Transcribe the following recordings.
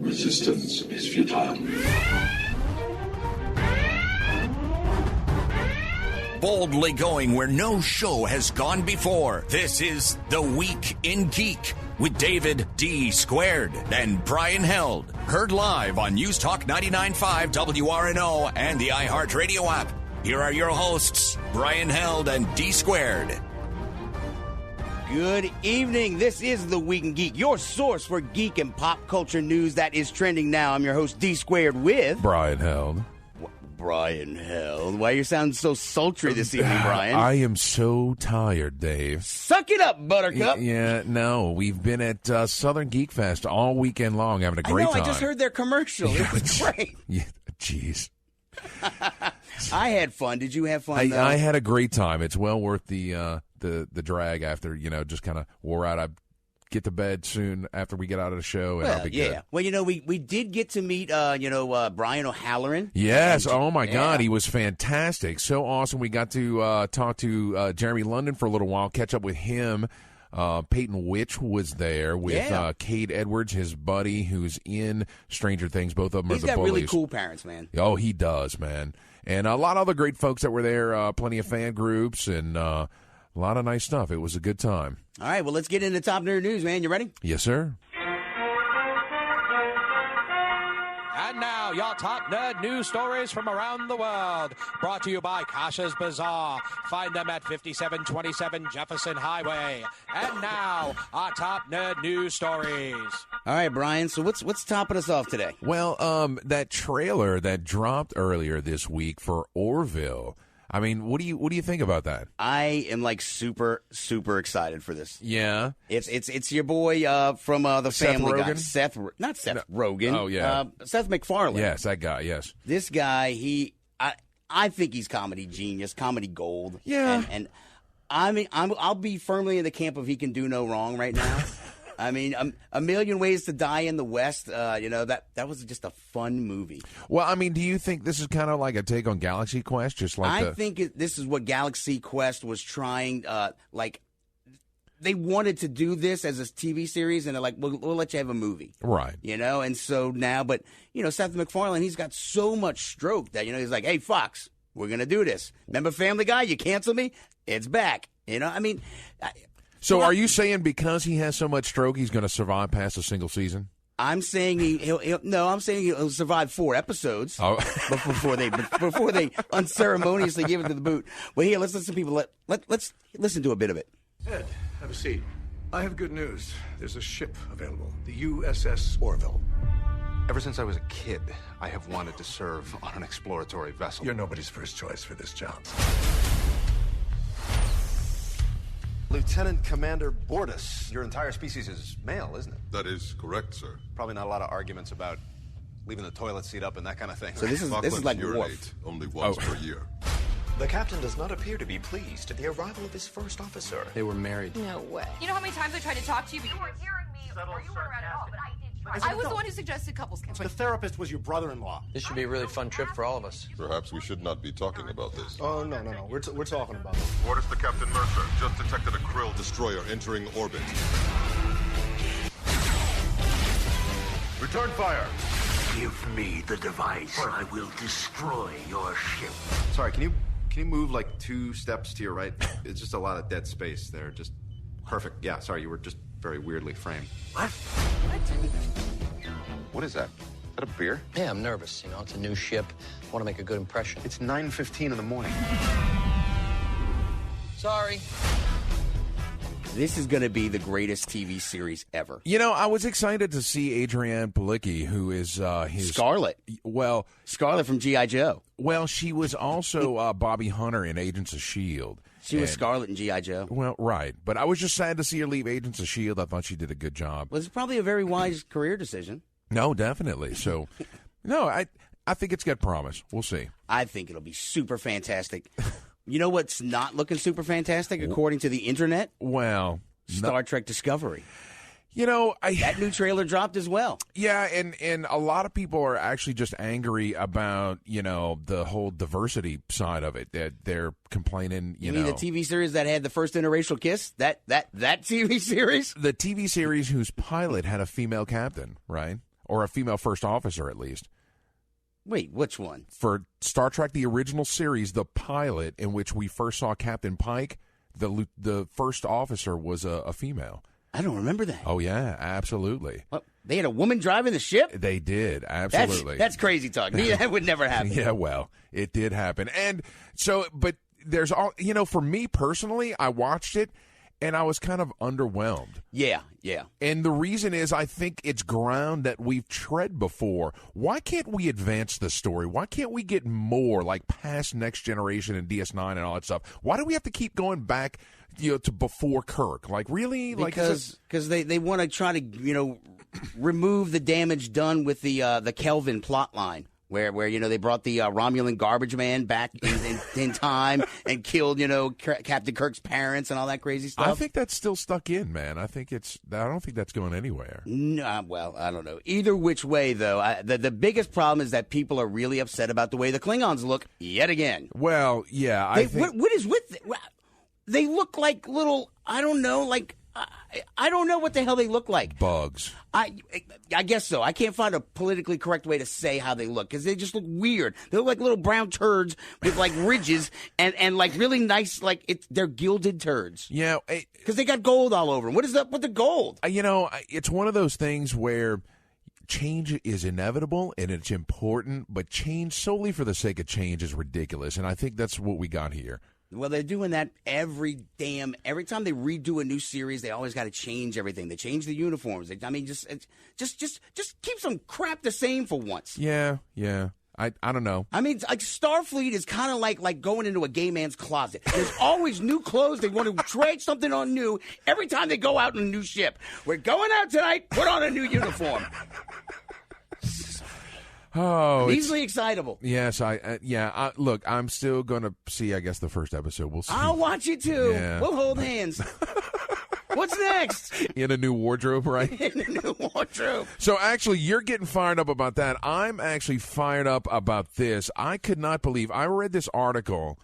Resistance is futile. Boldly going where no show has gone before. This is The Week in Geek with David D. Squared and Brian Held. Heard live on News Talk 99.5 WRNO and the iHeartRadio app. Here are your hosts, Brian Held and D. Squared. Good evening. This is The Week in Geek, your source for geek and pop culture news that is trending now. I'm your host, D. Squared, with Brian Held. Brian Held. Why you sound so sultry this evening, Brian? I am so tired, Dave. Suck it up, Buttercup. Yeah, no. We've been at Southern Geek Fest all weekend long, having a great time. I just heard their commercial. It was great. Yeah, jeez. I had fun. Did you have fun? I had a great time. It's well worth the drag after, just kind of wore out. I get to bed soon after we get out of the show, and I'll be good. Well, we did get to meet, Brian O'Halloran. Yes. Oh, my God. He was fantastic. So awesome. We got to talk to Jeremy London for a little while, catch up with him. Peyton Witch was there with Cade Edwards, his buddy, who's in Stranger Things. Both of them He's are the bullies. He's got really cool parents, man. Oh, he does, man. And a lot of other great folks that were there, plenty of fan groups, and a lot of nice stuff. It was a good time. All right, well, let's get into top nerd news, man. You ready? Yes, sir. And now, your top nerd news stories from around the world. Brought to you by Kasha's Bazaar. Find them at 5727 Jefferson Highway. And now, our top nerd news stories. All right, Brian, so what's topping us off today? Well, that trailer that dropped earlier this week for Orville. I mean, what do you think about that? I am super, super excited for this. Yeah, it's your boy from the Seth Family Guy, Rogen? not Seth Rogen. Oh yeah, Seth MacFarlane. Yes, that guy. Yes, this guy. I think he's comedy genius, comedy gold. Yeah, and I mean, I'll be firmly in the camp of he can do no wrong right now. I mean, A Million Ways to Die in the West, that was just a fun movie. Well, I mean, do you think this is kind of like a take on Galaxy Quest? I think this is what Galaxy Quest was trying, they wanted to do this as a TV series, and they're like, we'll let you have a movie. Right. And so now, but, Seth MacFarlane, he's got so much stroke that, he's like, hey, Fox, we're going to do this. Remember Family Guy? You canceled me? It's back. So are you saying because he has so much stroke, he's going to survive past a single season? I'm saying he'll survive 4 episodes before they unceremoniously give it to the boot. Well, here, let's listen to people. Let's listen to a bit of it. Ed, have a seat. I have good news. There's a ship available, the USS Orville. Ever since I was a kid, I have wanted to serve on an exploratory vessel. You're nobody's first choice for this job. Lieutenant Commander Bordas, your entire species is male, isn't it? That is correct, sir. Probably not a lot of arguments about leaving the toilet seat up and that kind of thing. So this is like urinate only once per year. The captain does not appear to be pleased at the arrival of his first officer. They were married. No way. You know how many times I tried to talk to you, but you weren't hearing me, or you weren't around at all, but I did try. I was the one who suggested couples counseling. The therapist was your brother-in-law. This should be a really fun trip for all of us. Perhaps we should not be talking about this. Oh, no. We're talking about it. Orders to Captain Mercer. Just detected a Krill destroyer entering orbit. Return fire. Give me the device, or I will destroy your ship. Sorry, can you move like 2 steps to your right? It's just a lot of dead space there. Just perfect. Yeah, sorry, you were just very weirdly framed. What? What is that? Is that a beer? Yeah, I'm nervous. It's a new ship. I want to make a good impression. It's 9:15 in the morning. Sorry. This is going to be the greatest TV series ever. I was excited to see Adrienne Palicki, who is his... Scarlet. Well... Scarlet from G.I. Joe. Well, she was also Bobby Hunter in Agents of S.H.I.E.L.D. She was Scarlet in G.I. Joe. Well, right. But I was just sad to see her leave Agents of S.H.I.E.L.D. I thought she did a good job. Well, it's probably a very wise career decision. No, definitely. So, no, I think it's got promise. We'll see. I think it'll be super fantastic. You know what's not looking super fantastic, according to the internet? Well, Star Trek Discovery. That new trailer dropped as well. Yeah, and a lot of people are actually just angry about, the whole diversity side of it. That they're complaining, You mean the TV series that had the first interracial kiss? That TV series? The TV series whose pilot had a female captain, right? or a female first officer at least. Wait, which one? For Star Trek, the original series, the pilot in which we first saw Captain Pike, the first officer was a female. I don't remember that. Oh, yeah, absolutely. Well, they had a woman driving the ship? They did, absolutely. That's crazy talk. That would never happen. Yeah, well, it did happen. And so, but there's all, for me personally, I watched it, and I was kind of underwhelmed. Yeah. And the reason is I think it's ground that we've tread before. Why can't we advance the story? Why can't we get more, like past Next Generation and DS9 and all that stuff? Why do we have to keep going back, to before Kirk? Like, really? Because they want to try to, remove the damage done with the Kelvin plot line. Where they brought the Romulan garbage man back in time and killed Captain Kirk's parents and all that crazy stuff. I think that's still stuck in, man. I don't think that's going anywhere. No, well, I don't know. Either which way, though, the biggest problem is that people are really upset about the way the Klingons look yet again. Well, yeah, what is with them? They look like little, I don't know, I don't know what the hell they look like. Bugs. I guess so. I can't find a politically correct way to say how they look because they just look weird. They look like little brown turds with ridges and really nice, they're gilded turds. Yeah. Because they got gold all over them. What is up with the gold? It's one of those things where change is inevitable and it's important, but change solely for the sake of change is ridiculous. And I think that's what we got here. Well, they're doing that every time they redo a new series, they always got to change everything. They change the uniforms. Just keep some crap the same for once. Yeah. I don't know. I mean, Starfleet is kind of like going into a gay man's closet. There's always new clothes. They want to trade something on new every time they go out in a new ship. We're going out tonight. Put on a new uniform. Oh, easily excitable. Yes, look, I'm still going to see, I guess, the first episode. We'll see. I'll watch it, too. Yeah. We'll hold hands. What's next? In a new wardrobe, right? In a new wardrobe. So, actually, you're getting fired up about that. I'm actually fired up about this. I could not believe. I read this article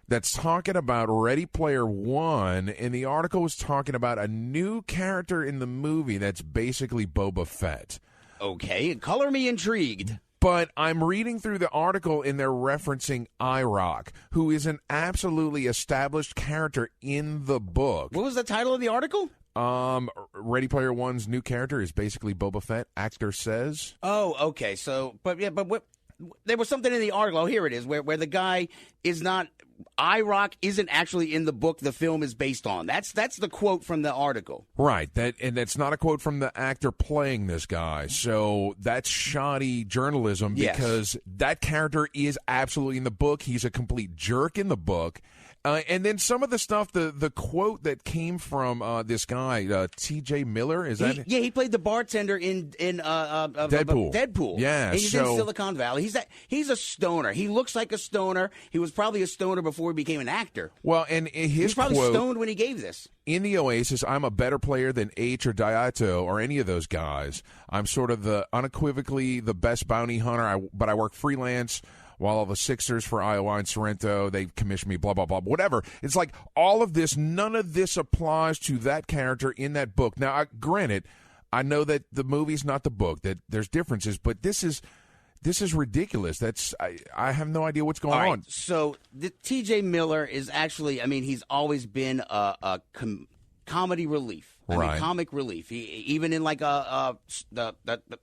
that's talking about Ready Player One, and the article was talking about a new character in the movie that's basically Boba Fett. Okay, color me intrigued. But I'm reading through the article, and they're referencing IROC, who is an absolutely established character in the book. What was the title of the article? Ready Player One's new character is basically Boba Fett, actor says. Oh, okay. So, but what? There was something in the article. Oh, here it is, where the guy is not. IROC isn't actually in the book the film is based on. That's the quote from the article. Right. That's not a quote from the actor playing this guy. So that's shoddy journalism because that character is absolutely in the book. He's a complete jerk in the book. And then some of the stuff, the quote that came from this guy, T.J. Miller, is that? He played the bartender in Deadpool. Yeah, he's in so Silicon Valley. He's a stoner. He looks like a stoner. He was probably a stoner before he became an actor. Well, and his he was probably quote, stoned when he gave this. In the Oasis, I'm a better player than H or Diato or any of those guys. I'm sort of unequivocally the best bounty hunter, but I work freelance. While all the Sixers for Iowa and Sorrento, they commission me, blah, blah, blah, whatever. It's like all of this, none of this applies to that character in that book. Now, granted, I know that the movie's not the book, that there's differences, but this is ridiculous. I have no idea what's going on. So T.J. Miller is actually, he's always been a comedy relief. Comic relief. He even in the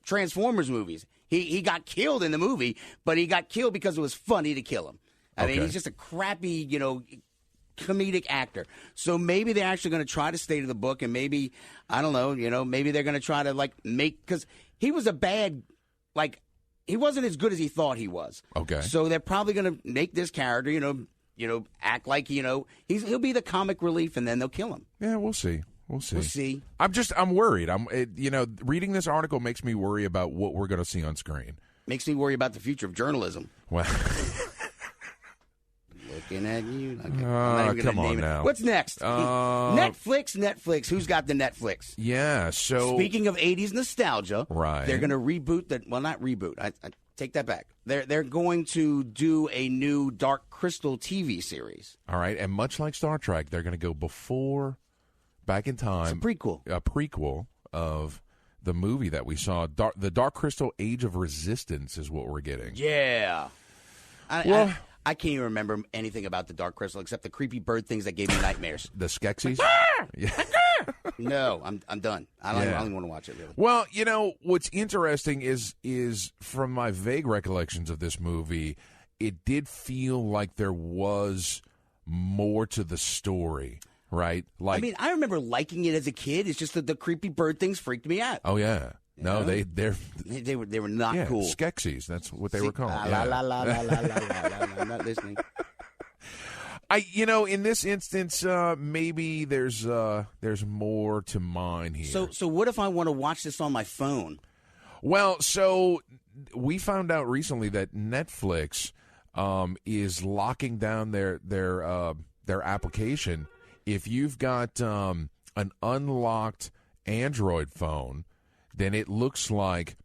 Transformers movies. He got killed in the movie, but he got killed because it was funny to kill him. I mean, he's just a crappy, comedic actor. So maybe they're actually going to try to stay to the book, and maybe, I don't know, maybe they're going to try to make, because he was a bad, he wasn't as good as he thought he was. Okay. So they're probably going to make this character, act like, he'll be the comic relief, and then they'll kill him. Yeah, we'll see. We'll see. We'll see. I'm worried. Reading this article makes me worry about what we're going to see on screen. Makes me worry about the future of journalism. Well, looking at you. Come on now. What's next? Netflix. Who's got the Netflix? Yeah. So speaking of 80s nostalgia, right? They're going to reboot that. Well, not reboot. I take that back. They're going to do a new Dark Crystal TV series. All right, and much like Star Trek, they're going to go back in time. It's a prequel. A prequel of the movie that we saw. The Dark Crystal Age of Resistance is what we're getting. Yeah. I can't even remember anything about the Dark Crystal except the creepy bird things that gave me nightmares. The Skeksis? Yeah. No, I'm done. I don't even want to watch it, really. Well, what's interesting is from my vague recollections of this movie, it did feel like there was more to the story, right? Like, I remember liking it as a kid. It's just that the creepy bird things freaked me out. Oh, yeah. No, they were not cool. Skeksis, that's what they were called. I'm not listening. In this instance, maybe there's more to mine here. So what if I want to watch this on my phone? Well, so we found out recently that Netflix is locking down their application. If you've got an unlocked Android phone, then it looks like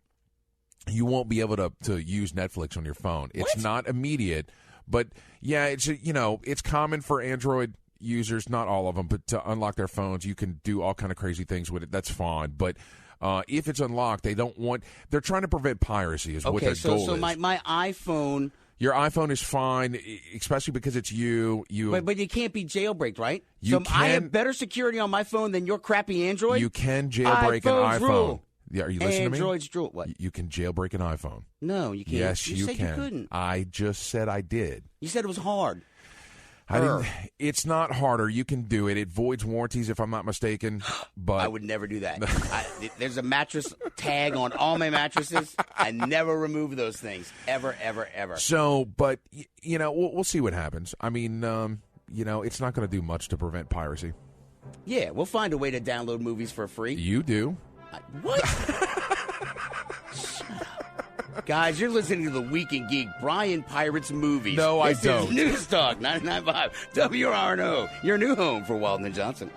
you won't be able to use Netflix on your phone. It's not immediate, but yeah, it's common for Android users, not all of them, but to unlock their phones. You can do all kind of crazy things with it. That's fine, but if it's unlocked, they're trying to prevent piracy. Is what their goal is. So my iPhone. Your iPhone is fine, especially because it's you. But you can't be jailbreaked, right? I have better security on my phone than your crappy Android? You can jailbreak an iPhone. Rule. Yeah, are you listening to me? Android's rule. What? You can jailbreak an iPhone. No, you can't. Yes, you said can. You couldn't. I just said I did. You said it was hard. It's not harder. You can do it. It voids warranties, if I'm not mistaken. But I would never do that. There's a mattress tag on all my mattresses. I never remove those things. Ever, ever, ever. So, but, we'll see what happens. It's not going to do much to prevent piracy. Yeah, we'll find a way to download movies for free. You do. What? Guys, you're listening to The Week in Geek, Brian Pirates Movies. No, I don't. This is News Talk 99.5 WRNO, your new home for Walton and Johnson.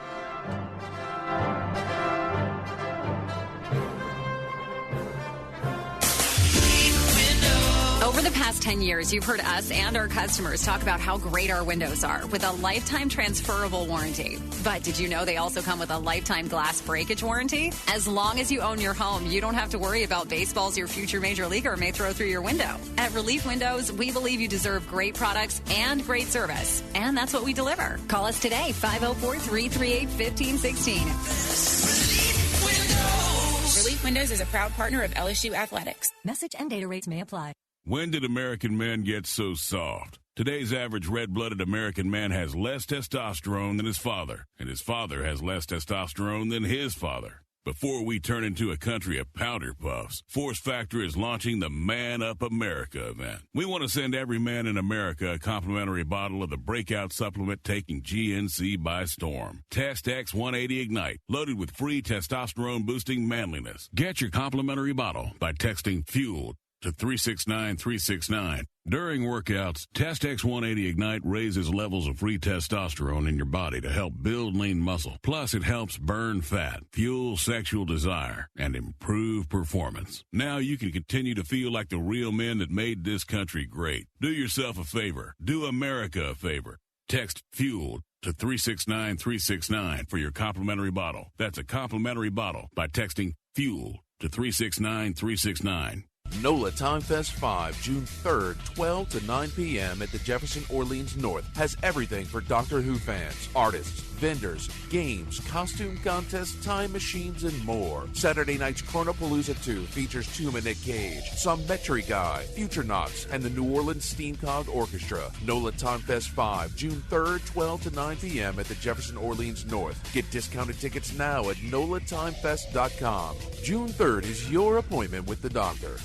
Over the past 10 years, you've heard us and our customers talk about how great our windows are with a lifetime transferable warranty. But did you know they also come with a lifetime glass breakage warranty? As long as you own your home, you don't have to worry about baseballs your future major leaguer may throw through your window. At Relief Windows, we believe you deserve great products and great service. And that's what we deliver. Call us today, 504-338-1516. Relief Windows is a proud partner of LSU Athletics. Message and data rates may apply. When did American men get so soft? Today's average red-blooded American man has less testosterone than his father, and his father has less testosterone than his father. Before we turn into a country of powder puffs, Force Factor is launching the Man Up America event. We want to send every man in America a complimentary bottle of the breakout supplement taking GNC by storm. Test X180 Ignite, loaded with free testosterone-boosting manliness. Get your complimentary bottle by texting FUEL to 369-369. During workouts, Test X180 Ignite raises levels of free testosterone in your body to help build lean muscle. Plus, it helps burn fat, fuel sexual desire, and improve performance. Now you can continue to feel like the real men that made this country great. Do yourself a favor. Do America a favor. Text FUEL to 369-369 for your complimentary bottle. That's a complimentary bottle by texting FUEL to 369-369. NOLA Time Fest 5, June 3rd, 12 to 9 p.m. at the Jefferson Orleans North has everything for Doctor Who fans, artists, vendors, games, costume contests, time machines, and more. Saturday night's Chronopalooza 2 features Tuba Nick Cage, Sommetry Guy, Futurenauts, and the New Orleans Steamcog Orchestra. NOLA Time Fest 5, June 3rd, 12 to 9 p.m. at the Jefferson Orleans North. Get discounted tickets now at NOLATimefest.com. June 3rd is your appointment with the doctor.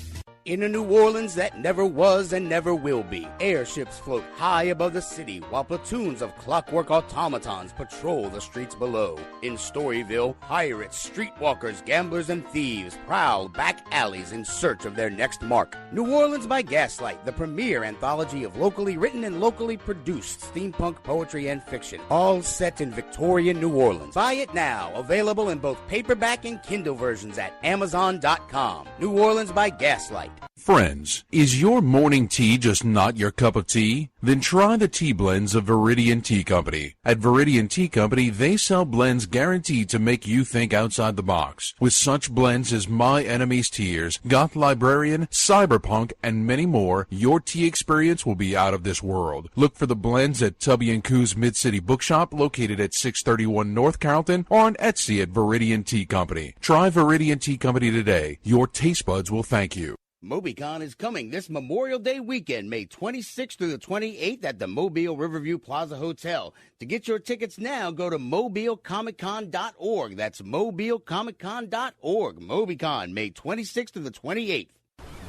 In a New Orleans that never was and never will be, airships float high above the city while platoons of clockwork automatons patrol the streets below. In Storyville, pirates, streetwalkers, gamblers, and thieves prowl back alleys in search of their next mark. New Orleans by Gaslight, the premier anthology of locally written and locally produced steampunk poetry and fiction, all set in Victorian New Orleans. Buy it now, available in both paperback and Kindle versions at Amazon.com. New Orleans by Gaslight. Friends, is your morning tea just not your cup of tea? Then try the tea blends of Viridian Tea Company. At Viridian Tea Company, they sell blends guaranteed to make you think outside the box. With such blends as My Enemy's Tears, Goth Librarian, Cyberpunk, and many more, your tea experience will be out of this world. Look for the blends at Tubby & Coo's Mid-City Bookshop, located at 631 North Carrollton, or on Etsy at Viridian Tea Company. Try Viridian Tea Company today. Your taste buds will thank you. MobiCon is coming this Memorial Day weekend, May 26th through the 28th at the Mobile Riverview Plaza Hotel. To get your tickets now, go to mobilecomiccon.org. That's mobilecomiccon.org. MobiCon, May 26th through the 28th.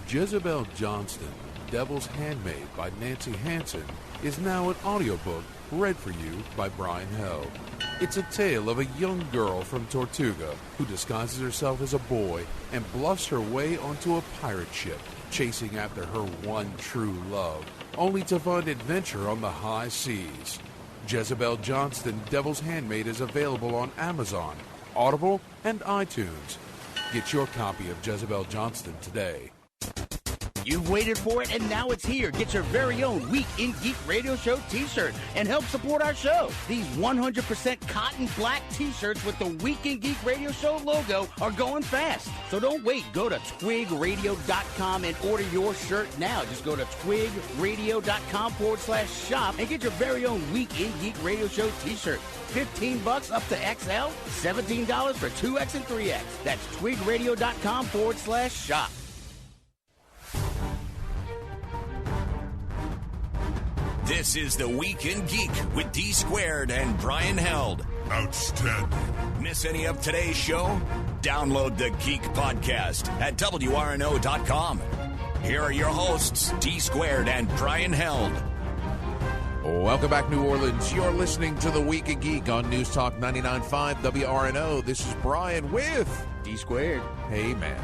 Jezebel Johnston, Devil's Handmaid by Nancy Hansen, is now an audiobook read for you by Brian Held. It's a tale of a young girl from Tortuga who disguises herself as a boy and bluffs her way onto a pirate ship, chasing after her one true love, only to find adventure on the high seas. Jezebel Johnston, Devil's Handmaid is available on Amazon, Audible, and iTunes. Get your copy of Jezebel Johnston today. You've waited for it, and now it's here. Get your very own Week in Geek Radio Show t-shirt and help support our show. These 100% cotton black t-shirts with the Week in Geek Radio Show logo are going fast. So don't wait. Go to twigradio.com and order your shirt now. Just go to twigradio.com/shop and get your very own Week in Geek Radio Show t-shirt. $15 up to XL, $17 for 2X and 3X. That's twigradio.com/shop. This is the Week in Geek with D Squared and Brian Held. Outstanding. Miss any of today's show? Download the Geek Podcast at WRNO.com. Here are your hosts, D Squared and Brian Held. Welcome back, New Orleans. You're listening to the Week in Geek on News Talk 99.5 WRNO. This is Brian with D Squared. Hey, man.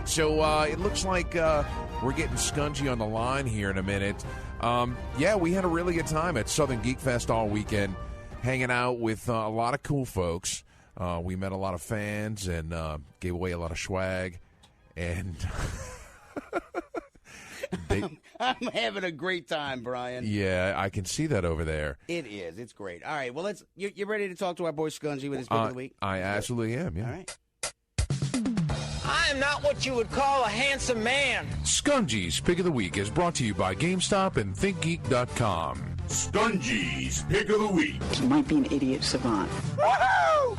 So it looks like we're getting Skungy on the line here in a minute. Yeah, we had a really good time at Southern Geek Fest all weekend, hanging out with a lot of cool folks. We met a lot of fans and gave away a lot of swag. And I'm having a great time, Brian. Yeah, I can see that over there. It is. It's great. All right. Well, you ready to talk to our boy Skungy with his pick of the week? I absolutely am, yeah. All right. I am not what you would call a handsome man. Skungy's Pick of the Week is brought to you by GameStop and ThinkGeek.com. Skungy's Pick of the Week. He might be an idiot savant. Woohoo!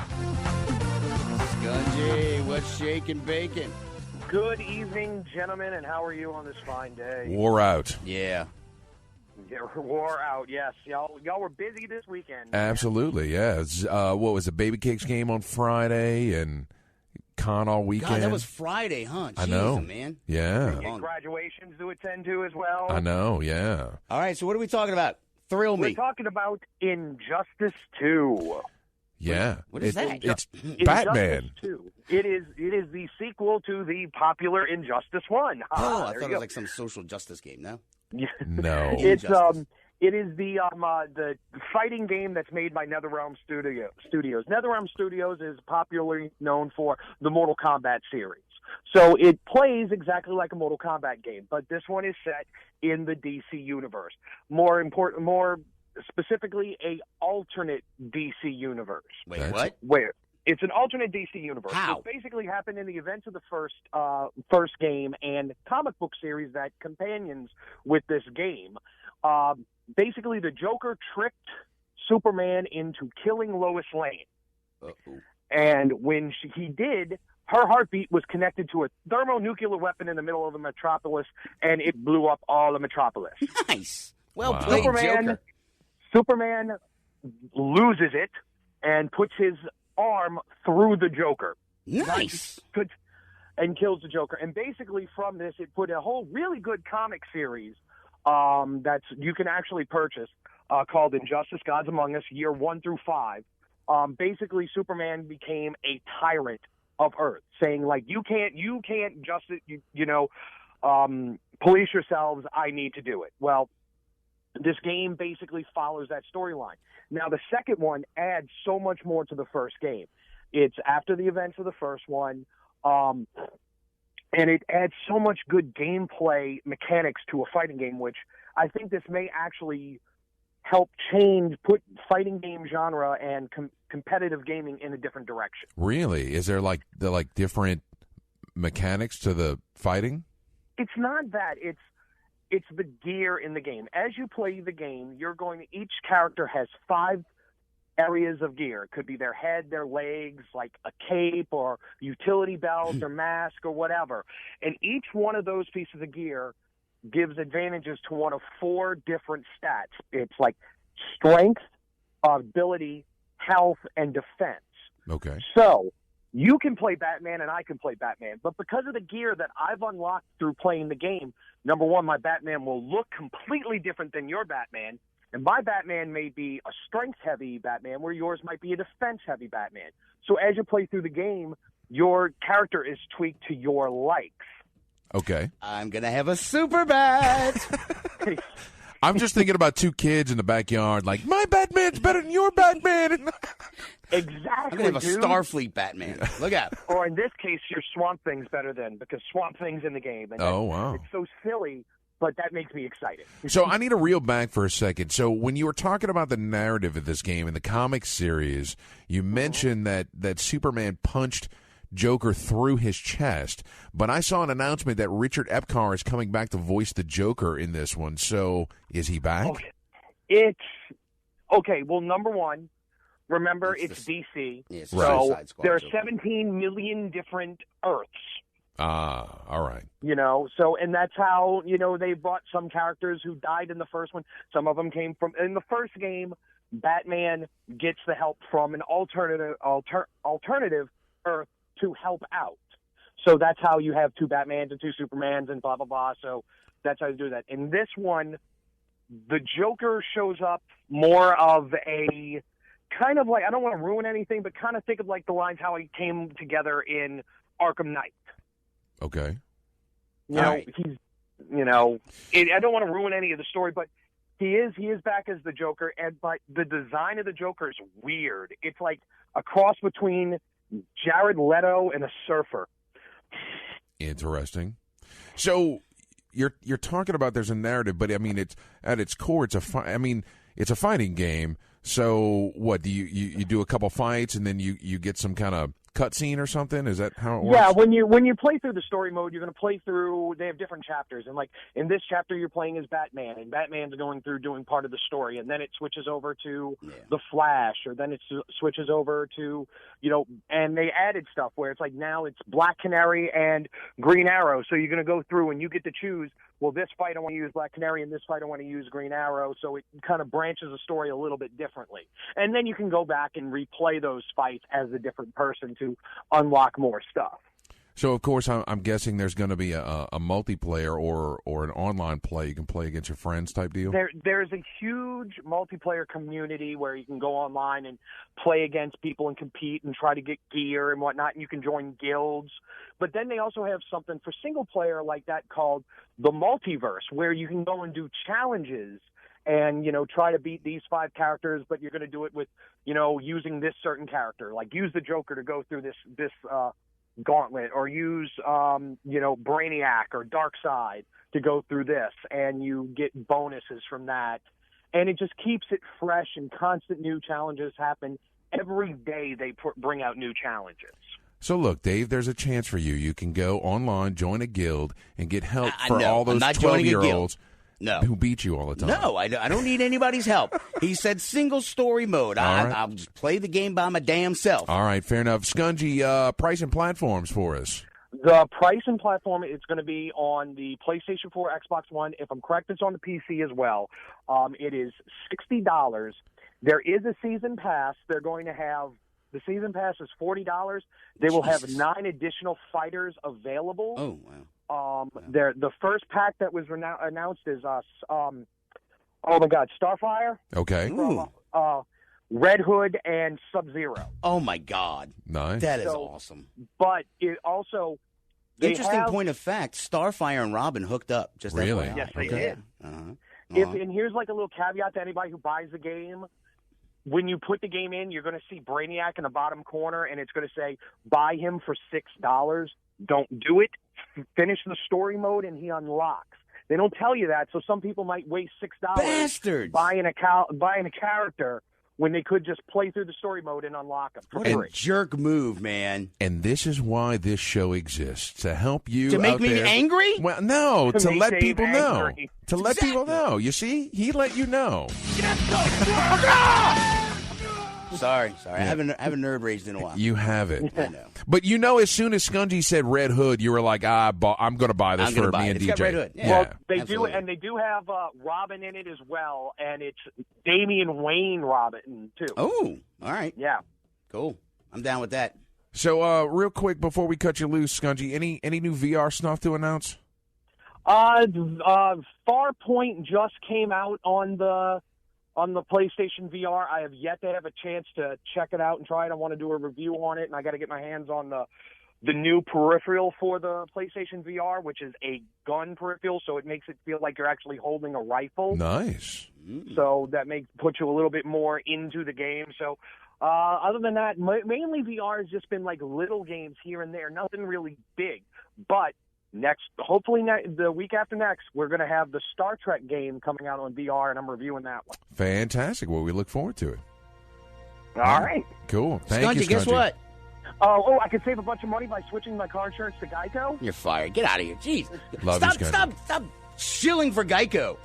Skungy, what's shaking bacon? Good evening, gentlemen, and how are you on this fine day? Wore out. Yeah. Wore out, yes. Y'all were busy this weekend. Absolutely, yeah. What was the Baby Cakes game on Friday and con all weekend? God, that was Friday, huh? I know, man. Yeah. And graduations to attend to as well. I know, yeah. All right, so what are we talking about? Thrill me. We're talking about Injustice 2. Yeah. What is that? It's Batman. 2. It is the sequel to the popular Injustice 1. Oh, I thought it was like some social justice game, no? No. It is the fighting game that's made by NetherRealm Studios. NetherRealm Studios is popularly known for the Mortal Kombat series. So it plays exactly like a Mortal Kombat game, but this one is set in the DC universe. More specifically, a alternate DC universe. Wait, what? Where it's an alternate DC universe. How? It basically happened in the events of the first game and comic book series that companions with this game. Basically, the Joker tricked Superman into killing Lois Lane. Uh-oh. And when he did, her heartbeat was connected to a thermonuclear weapon in the middle of the metropolis, and it blew up all the metropolis. Nice. Well played, Joker. Superman loses it and puts his arm through the Joker. Nice. And kills the Joker. And basically from this, it put a whole really good comic series that's you can actually purchase called Injustice: Gods Among Us, year 1 through 5. Basically, Superman became a tyrant of Earth, saying like, you can't police yourselves. I need to do it. Well, this game basically follows that storyline. Now, the second one adds so much more to the first game. It's after the events of the first one. And it adds so much good gameplay mechanics to a fighting game, which I think this may actually help put fighting game genre and competitive gaming in a different direction. Really? Is there like different mechanics to the fighting? It's not that. It's the gear in the game. As you play the game, each character has 5 areas of gear. It could be their head, their legs, like a cape or utility belt or mask or whatever. And each one of those pieces of gear gives advantages to one of 4 different stats. It's like strength, ability, health, and defense. Okay. So you can play Batman and I can play Batman. But because of the gear that I've unlocked through playing the game, number one, my Batman will look completely different than your Batman. And my Batman may be a strength-heavy Batman, where yours might be a defense-heavy Batman. So as you play through the game, your character is tweaked to your likes. Okay. I'm going to have a super bat. I'm just thinking about 2 kids in the backyard, like, my Batman's better than your Batman. Exactly, I'm going to have a Starfleet Batman. Look out. Or in this case, your Swamp Thing's better than, because Swamp Thing's in the game. And wow. It's so silly, but that makes me excited. So I need to reel back for a second. So when you were talking about the narrative of this game in the comic series, you mentioned that Superman punched Joker through his chest, but I saw an announcement that Richard Epcar is coming back to voice the Joker in this one. So is he back? Okay. Well, number one, remember it's DC, so there are 17 million different Earths. All right. So, and that's how, they brought some characters who died in the first one. Some of them came from, in the first game, Batman gets the help from an alternative Earth to help out. So that's how you have 2 Batmans and 2 Supermans and blah, blah, blah. So that's how you do that. In this one, the Joker shows up more of a kind of like, I don't want to ruin anything, but kind of think of like the lines how he came together in Arkham Knight. Okay. He's, I don't want to ruin any of the story, but he is back as the Joker, but the design of the Joker is weird. It's like a cross between Jared Leto and a surfer. Interesting. So you're talking about there's a narrative, but I mean, it's at its core, it's a fighting game. So what do you do a couple fights and then you get some kind of cutscene or something? Is that how it works? Yeah, when you play through the story mode, you're going to play through. They have different chapters, and like in this chapter, you're playing as Batman, and Batman's going through doing part of the story, and then it switches over to the Flash, or then it switches over to and they added stuff where it's like now it's Black Canary and Green Arrow, so you're going to go through and you get to choose. Well, this fight I want to use Black Canary, and this fight I want to use Green Arrow, so it kind of branches the story a little bit differently. And then you can go back and replay those fights as a different person to unlock more stuff. So, of course, I'm guessing there's going to be a multiplayer or an online play you can play against your friends type deal? There's a huge multiplayer community where you can go online and play against people and compete and try to get gear and whatnot, and you can join guilds. But then they also have something for single player like that called the Multiverse, where you can go and do challenges and, try to beat these 5 characters, but you're going to do it with, using this certain character. Like use the Joker to go through this gauntlet, or use Brainiac or Darkseid to go through this, and you get bonuses from that. And it just keeps it fresh, and constant new challenges happen. Every day they bring out new challenges. So look, Dave, there's a chance for you. You can go online, join a guild, and get help for all those 12-year-olds who beat you all the time. No, I don't need anybody's help. He said single story mode. I'll just play the game by my damn self. All right, fair enough. Skungy, price and platforms for us. The price and platform is going to be on the PlayStation 4, Xbox One. If I'm correct, it's on the PC as well. It is $60. There is a season pass. They're going to have the season pass is $40. They will have 9 additional fighters available. Oh, wow. The first pack that was announced is Starfire. Okay. From, Red Hood and Sub-Zero. Oh my God! Nice. That is awesome. But it also interesting point of fact: Starfire and Robin hooked up. Just really? FYI. Yes, they did. Uh-huh. And here's like a little caveat to anybody who buys the game. When you put the game in, you're going to see Brainiac in the bottom corner, and it's going to say, buy him for $6. Don't do it. finish the story mode and he unlocks. They don't tell you that, so some people might waste $6 buying a character when they could just play through the story mode and unlock them. What a jerk move, man. And this is why this show exists, to help you To make out me there. angry? Well, no, to make let Dave people know. angry. To let people know. You see? He let you know. Sorry. I haven't nerd raged in a while. You have it. I know. But you know, as soon as Skungy said Red Hood, you were like, I'm going to buy this I'm for gonna buy me it. and It's DJ. got Red Hood. Yeah. Well, they absolutely. do, and they do have Robin in it as well, and it's Damian Wayne Robin too. Oh, all right. Yeah. Cool. I'm down with that. So, real quick before we cut you loose, Skungy, any new VR stuff to announce? Farpoint just came out on the PlayStation VR. I have yet to have a chance to check it out and try it. I want to do a review on it, and I got to get my hands on the new peripheral for the PlayStation VR, which is a gun peripheral, so it makes it feel like you're actually holding a rifle. Nice. So that puts you a little bit more into the game. So other than that, mainly VR has just been like little games here and there, nothing really big. But hopefully the week after next, we're going to have the Star Trek game coming out on VR, and I'm reviewing that one. Fantastic. Well, we look forward to it. All right. Cool. Thank you, Skungy. Guess what? Oh, I could save a bunch of money by switching my car insurance to Geico? You're fired. Get out of here. Jeez. Love you, Skungy. Stop shilling for Geico.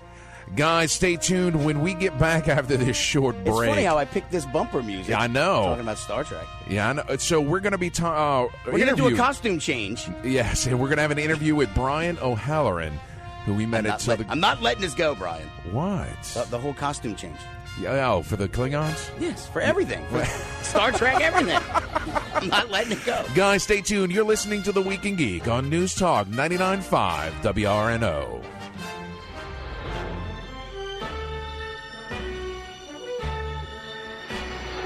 Guys, stay tuned when we get back after this short break. It's funny how I picked this bumper music. Yeah, I know. Talking about Star Trek. Yeah, I know. So we're going to be we're going to do a costume change. Yes, and we're going to have an interview with Brian O'Halloran, who we met at Southern. I'm not letting this go, Brian. What? The whole costume change. Oh, for the Klingons? Yes, for everything. For Star Trek, everything. I'm not letting it go. Guys, stay tuned. You're listening to The Week in Geek on News Talk 99.5 WRNO.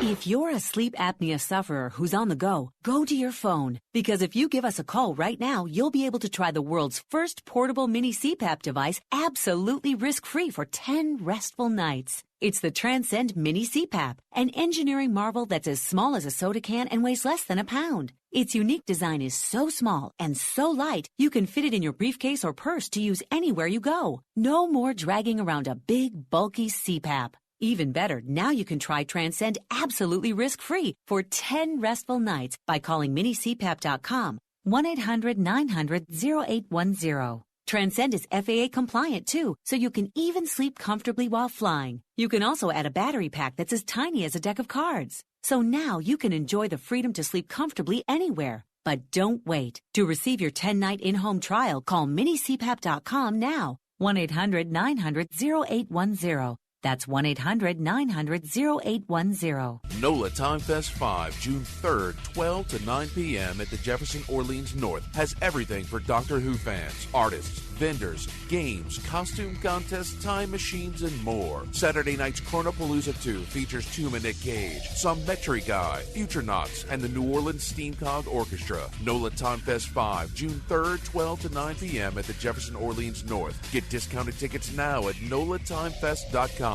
If you're a sleep apnea sufferer who's on the go, go to your phone. Because if you give us a call right now, you'll be able to try the world's first portable mini CPAP device absolutely risk-free for 10 restful nights. It's the Transcend Mini CPAP, an engineering marvel that's as small as a soda can and weighs less than a pound. Its unique design is so small and so light, you can fit it in your briefcase or purse to use anywhere you go. No more dragging around a big, bulky CPAP. Even better, now you can try Transcend absolutely risk-free for 10 restful nights by calling minicpap.com, 1-800-900-0810. Transcend is FAA compliant too, so you can even sleep comfortably while flying. You can also add a battery pack that's as tiny as a deck of cards. So now you can enjoy the freedom to sleep comfortably anywhere. But don't wait. To receive your 10-night in-home trial, call minicpap.com now, 1-800-900-0810. That's 1-800-900-0810. NOLA Time Fest 5, June 3rd, 12 to 9 p.m. at the Jefferson Orleans North has everything for Doctor Who fans, artists, vendors, games, costume contests, time machines, and more. Saturday night's Chronopalooza 2 features Tomb and Nick Cage, some Metry Guy, Futurenauts, and the New Orleans Steamcog Orchestra. NOLA Time Fest 5, June 3rd, 12 to 9 p.m. at the Jefferson Orleans North. Get discounted tickets now at NOLATimefest.com.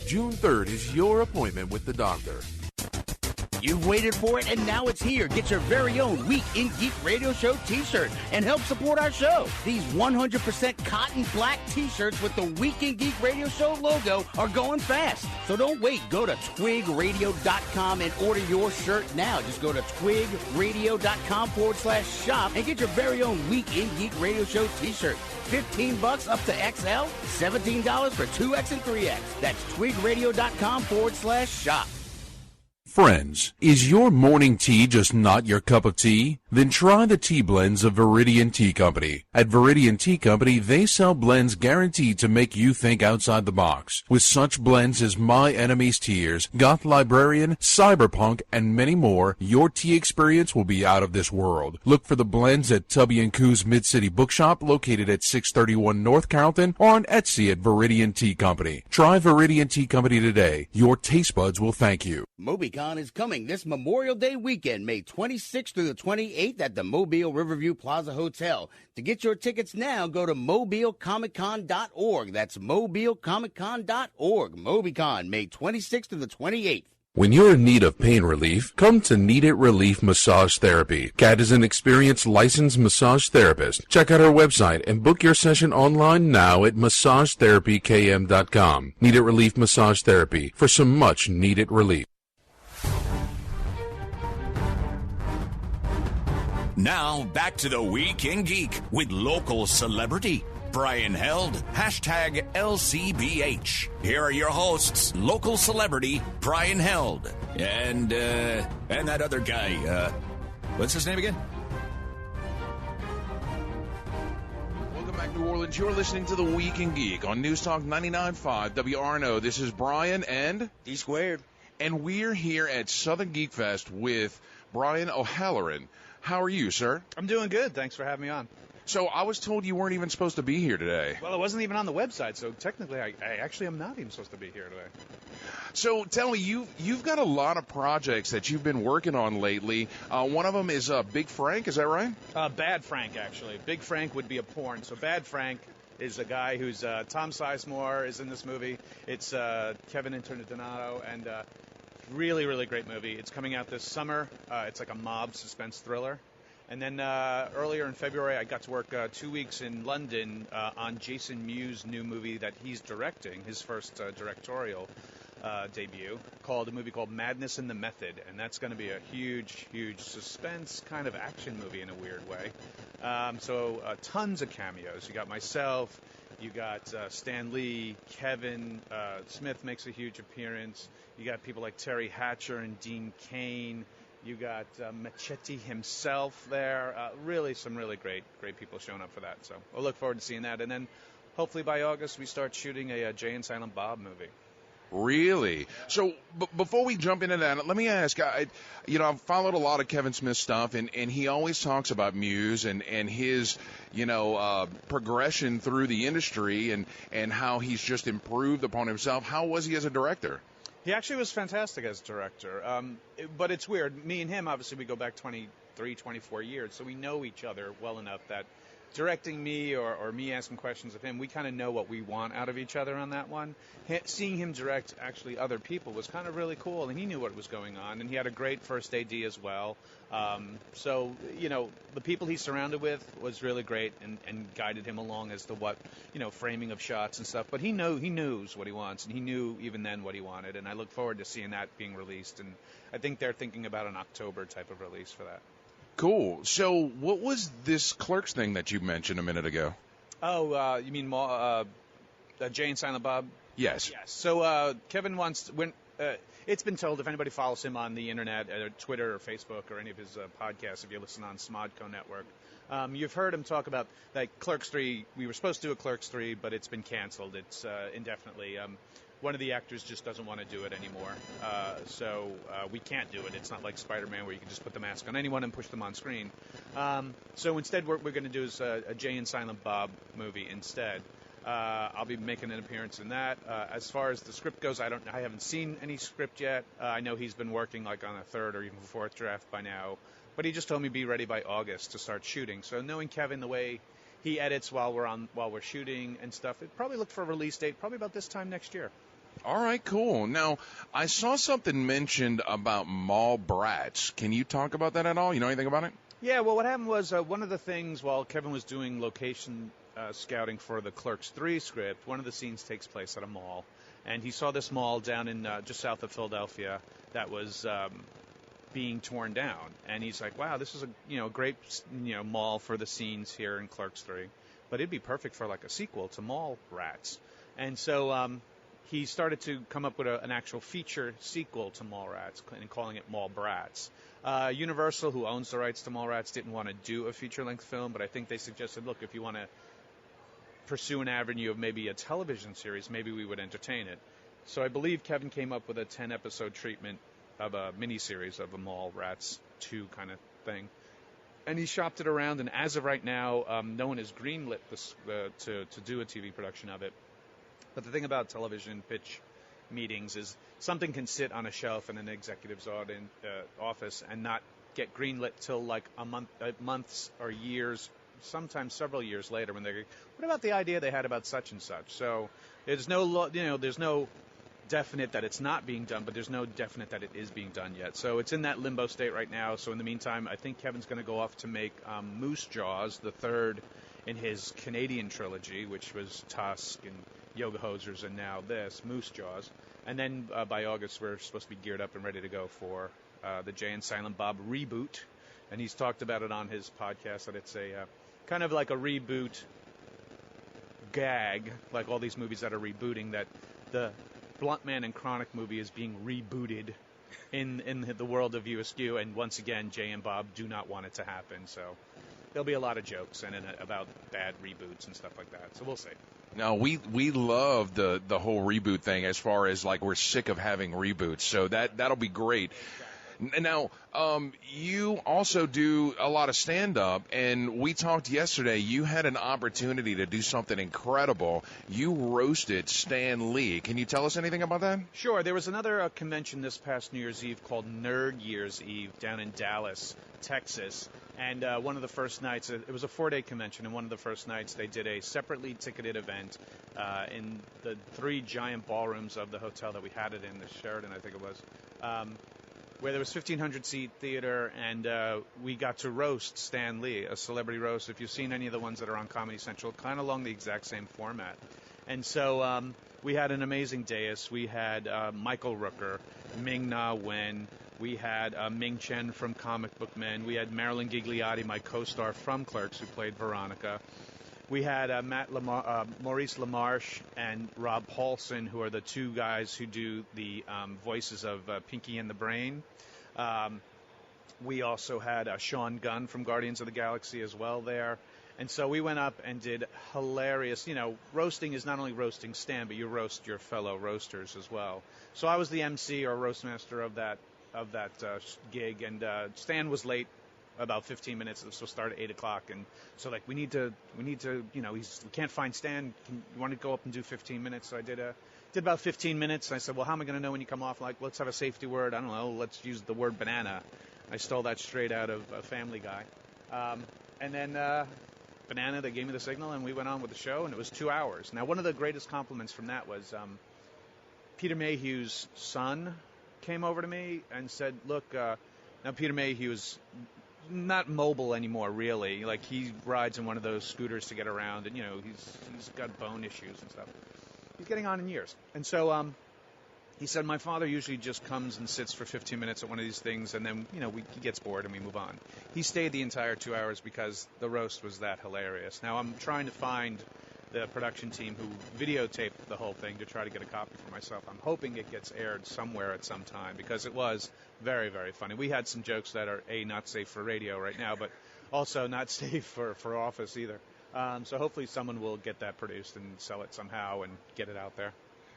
June 3rd is your appointment with the doctor. You've waited for it, and now it's here. Get your very own Week in Geek Radio Show t-shirt and help support our show. These 100% cotton black t-shirts with the Week in Geek Radio Show logo are going fast. So don't wait. Go to twigradio.com and order your shirt now. Just go to twigradio.com/shop and get your very own Week in Geek Radio Show t-shirt. $15 up to XL, $17 for 2X and 3X. That's twigradio.com/shop. Friends, is your morning tea just not your cup of tea? Then try the tea blends of Viridian Tea Company. At Viridian Tea Company, they sell blends guaranteed to make you think outside the box. With such blends as My Enemy's Tears, Goth Librarian, Cyberpunk, and many more, your tea experience will be out of this world. Look for the blends at Tubby & Coo's Mid-City Bookshop, located at 631 North Carrollton, or on Etsy at Viridian Tea Company. Try Viridian Tea Company today. Your taste buds will thank you. MobyCon is coming this Memorial Day weekend, May 26th through the 28th at the Mobile Riverview Plaza Hotel. To get your tickets now, go to mobilecomiccon.org. That's mobilecomiccon.org. MobyCon, May 26th through the 28th. When you're in need of pain relief, come to Need It Relief Massage Therapy. Kat is an experienced licensed massage therapist. Check out her website and book your session online now at massagetherapykm.com. Need It Relief Massage Therapy for some much needed relief. Now, back to the Week in Geek with local celebrity Brian Held, hashtag LCBH. Here are your hosts, local celebrity Brian Held, and that other guy, what's his name again? Welcome back, New Orleans. You're listening to the Week in Geek on News Talk 99.5 WRNO. This is Brian and D Squared. And we're here at Southern Geek Fest with Brian O'Halloran. How are you, sir? I'm doing good. Thanks for having me on. So I was told you weren't even supposed to be here today. Well, it wasn't even on the website, so technically I actually am not even supposed to be here today. So tell me, you've got a lot of projects that you've been working on lately. One of them is Big Frank, is that right? Bad Frank, actually. Big Frank would be a porn. So Bad Frank is a guy who's Tom Sizemore is in this movie. It's Kevin Internadonato, and really, really great movie. It's coming out this summer. It's like a mob suspense thriller. And then earlier in February, I got to work 2 weeks in London on Jason Mewes' new movie that he's directing, his first directorial debut, a movie called Madness in the Method. And that's going to be a huge, huge suspense kind of action movie in a weird way. So tons of cameos. You got myself, you got Stan Lee, Kevin Smith makes a huge appearance. You got people like Terry Hatcher and Dean Cain. You got Machete himself there. Really, some really great people showing up for that. So we'll look forward to seeing that. And then hopefully by August we start shooting a Jay and Silent Bob movie. Really? So before we jump into that, let me ask, I've followed a lot of Kevin Smith stuff, and he always talks about Mewes and his, progression through the industry and how he's just improved upon himself. How was he as a director? He actually was fantastic as a director, but it's weird. Me and him, obviously, we go back 23, 24 years, so we know each other well enough that directing me or me asking questions of him, we kind of know what we want out of each other on that one. Seeing him direct actually other people was kind of really cool, and he knew what was going on, and he had a great first AD as well. So, the people he's surrounded with was really great and guided him along as to what, framing of shots and stuff. But he knows what he wants, and he knew even then what he wanted, and I look forward to seeing that being released. And I think they're thinking about an October type of release for that. Cool. So what was this Clerks thing that you mentioned a minute ago? Oh, you mean Jay and Silent Bob? Yes. So Kevin wants it's been told, if anybody follows him on the internet, Twitter or Facebook or any of his podcasts, if you listen on Smodco Network, you've heard him talk about like Clerks 3. We were supposed to do a Clerks 3, but it's been canceled. It's indefinitely. One of the actors just doesn't want to do it anymore, so we can't do it. It's not like Spider-Man where you can just put the mask on anyone and push them on screen. So instead what we're going to do is a Jay and Silent Bob movie instead. I'll be making an appearance in that. As far as the script goes, I haven't seen any script yet. I know he's been working like on a third or even fourth draft by now, but he just told me be ready by August to start shooting. So knowing Kevin, the way he edits while we're shooting and stuff, it probably look for a release date probably about this time next year. All right, cool. Now, I saw something mentioned about mall brats. Can you talk about that at all? You know anything about it? Yeah, well, what happened was one of the things while Kevin was doing location scouting for the Clerks 3 script, one of the scenes takes place at a mall. And he saw this mall down in just south of Philadelphia that was being torn down. And he's like, wow, this is a great mall for the scenes here in Clerks 3. But it'd be perfect for like a sequel to Mall Rats. And so he started to come up with an actual feature sequel to Mallrats and calling it Mall Brats. Universal, who owns the rights to Mallrats, didn't want to do a feature-length film, but I think they suggested, look, if you want to pursue an avenue of maybe a television series, maybe we would entertain it. So I believe Kevin came up with a 10-episode treatment of a miniseries of a Mallrats 2 kind of thing. And he shopped it around, and as of right now, no one has greenlit this, to do a TV production of it. But the thing about television pitch meetings is something can sit on a shelf in an executive's office and not get greenlit till like months or years, sometimes several years later when they go, what about the idea they had about such and such? So there's no definite that it's not being done, but there's no definite that it is being done yet. So it's in that limbo state right now. So in the meantime, I think Kevin's going to go off to make Moose Jaws, the third in his Canadian trilogy, which was Tusk and Yoga Hosers, and now this, Moose Jaws. And then by August, we're supposed to be geared up and ready to go for the Jay and Silent Bob reboot. And he's talked about it on his podcast, that it's a kind of like a reboot gag, like all these movies that are rebooting, that the Blunt Man and Chronic movie is being rebooted in the world of USQ, and once again, Jay and Bob do not want it to happen. So there'll be a lot of jokes and about bad reboots and stuff like that. So we'll see. No, we love the whole reboot thing, as far as like we're sick of having reboots. So that'll be great. Now, you also do a lot of stand-up, and we talked yesterday. You had an opportunity to do something incredible. You roasted Stan Lee. Can you tell us anything about that? Sure. There was another convention this past New Year's Eve called Nerd Year's Eve down in Dallas, Texas. And one of the first nights, it was a 4-day convention, and one of the first nights they did a separately ticketed event in the 3 giant ballrooms of the hotel that we had it in, the Sheraton, I think it was, where there was 1,500-seat theater, and we got to roast Stan Lee, a celebrity roast. If you've seen any of the ones that are on Comedy Central, kind of along the exact same format. And so we had an amazing dais. We had Michael Rooker, Ming-Na Wen. We had Ming Chen from Comic Book Men. We had Marilyn Gigliotti, my co-star from Clerks, who played Veronica. We had Maurice LaMarche and Rob Paulson, who are the 2 guys who do the voices of Pinky and the Brain. We also had Sean Gunn from Guardians of the Galaxy as well there. And so we went up and did hilarious, roasting is not only roasting Stan, but you roast your fellow roasters as well. So I was the MC or roast master of that gig, and Stan was late about 15 minutes. This will start at 8 o'clock, and so we need to, we can't find Stan. You want to go up and do 15 minutes? So I did about 15 minutes. I said, well, how am I going to know when you come off? Like, let's have a safety word. I don't know. Let's use the word banana. I stole that straight out of Family Guy. And then banana, they gave me the signal, and we went on with the show, and it was 2 hours. Now, one of the greatest compliments from that was Peter Mayhew's son came over to me and said, look, now Peter Mayhew is not mobile anymore, really. Like, he rides in one of those scooters to get around, and, he's got bone issues and stuff. He's getting on in years. And so he said, my father usually just comes and sits for 15 minutes at one of these things, and then, he gets bored and we move on. He stayed the entire 2 hours because the roast was that hilarious. Now, I'm trying to find the production team who videotaped the whole thing to try to get a copy for myself. I'm hoping it gets aired somewhere at some time, because it was very, very funny. We had some jokes that are, not safe for radio right now, but also not safe for office either. So hopefully someone will get that produced and sell it somehow and get it out there.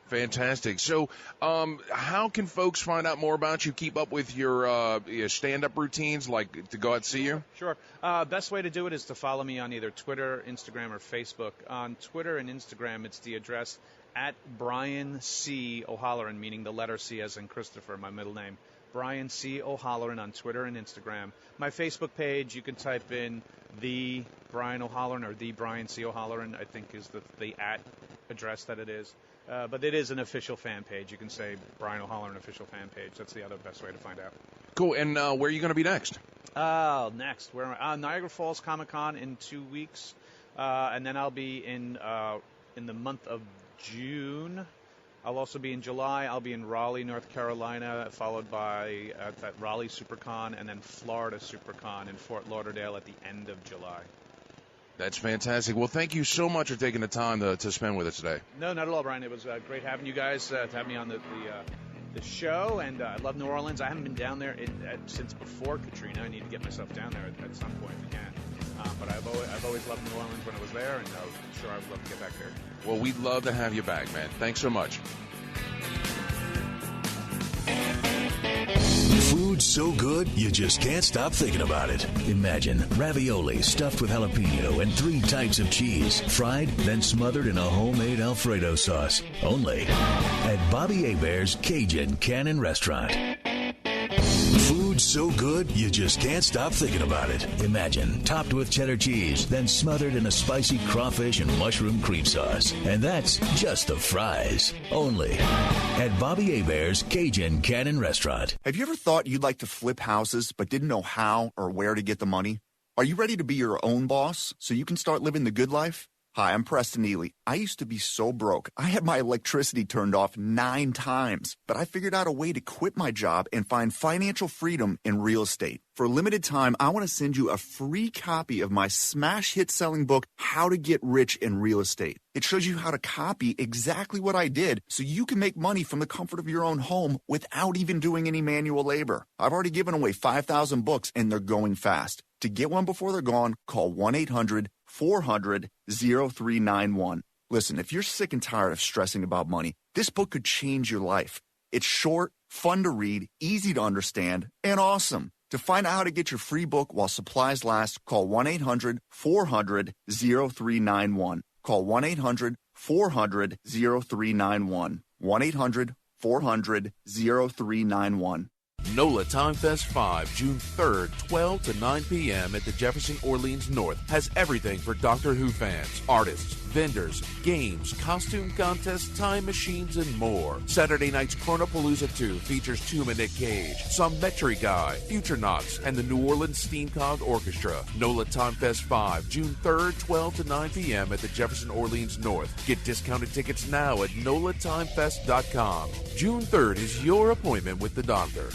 Fantastic. So how can folks find out more about you, keep up with your stand-up routines, like to go out and see you? Sure. Best way to do it is to follow me on either Twitter, Instagram, or Facebook. On Twitter and Instagram, it's the address at Brian C. O'Halloran, meaning the letter C as in Christopher, my middle name. Brian C. O'Halloran on Twitter and Instagram. My Facebook page, you can type in the Brian O'Halloran or the Brian C. O'Halloran, I think is the at address that it is. But it is an official fan page. You can say Brian O'Halloran official fan page. That's the other best way to find out. Cool. And where are you going to be next? Next, where Niagara Falls Comic Con in 2 weeks, and then I'll be in the month of June. I'll also be in July. I'll be in Raleigh, North Carolina, followed by at Raleigh SuperCon, and then Florida SuperCon in Fort Lauderdale at the end of July. That's fantastic. Well, thank you so much for taking the time to spend with us today. No, not at all, Brian. It was great having you guys, to have me on the show, and I love New Orleans. I haven't been down there since before Katrina. I need to get myself down there at some point if we can. But I've always loved New Orleans when I was there, and I'm sure I would love to get back there. Well, we'd love to have you back, man. Thanks so much. Food so good, you just can't stop thinking about it. Imagine ravioli stuffed with jalapeno and 3 types of cheese, fried, then smothered in a homemade Alfredo sauce. Only at Bobby Hebert's Cajun Cannon Restaurant. Food It's so good, you just can't stop thinking about it. Imagine, topped with cheddar cheese, then smothered in a spicy crawfish and mushroom cream sauce. And that's just the fries. Only at Bobby Hebert's Cajun Cannon Restaurant. Have you ever thought you'd like to flip houses but didn't know how or where to get the money? Are you ready to be your own boss so you can start living the good life? Hi, I'm Preston Ely. I used to be so broke. I had my electricity turned off 9 times, but I figured out a way to quit my job and find financial freedom in real estate. For a limited time, I want to send you a free copy of my smash hit selling book, How to Get Rich in Real Estate. It shows you how to copy exactly what I did so you can make money from the comfort of your own home without even doing any manual labor. I've already given away 5,000 books and they're going fast. To get one before they're gone, call 1-800-400-0391. Listen, if you're sick and tired of stressing about money, this book could change your life. It's short, fun to read, easy to understand, and awesome. To find out how to get your free book while supplies last, call 1-800-400-0391. Call 1-800-400-0391. 1-800-400-0391. NOLA Time Fest 5, June 3rd, 12 to 9 p.m. at the Jefferson Orleans North has everything for Doctor Who fans, artists, vendors, games, costume contests, time machines, and more. Saturday night's Chronopalooza 2 features Tomb and Nick Cage, some Metry Guy, Futurenauts, and the New Orleans Steamcog Orchestra. NOLA Time Fest 5, June 3rd, 12 to 9 p.m. at the Jefferson Orleans North. Get discounted tickets now at NOLATimefest.com. June 3rd is your appointment with the doctor.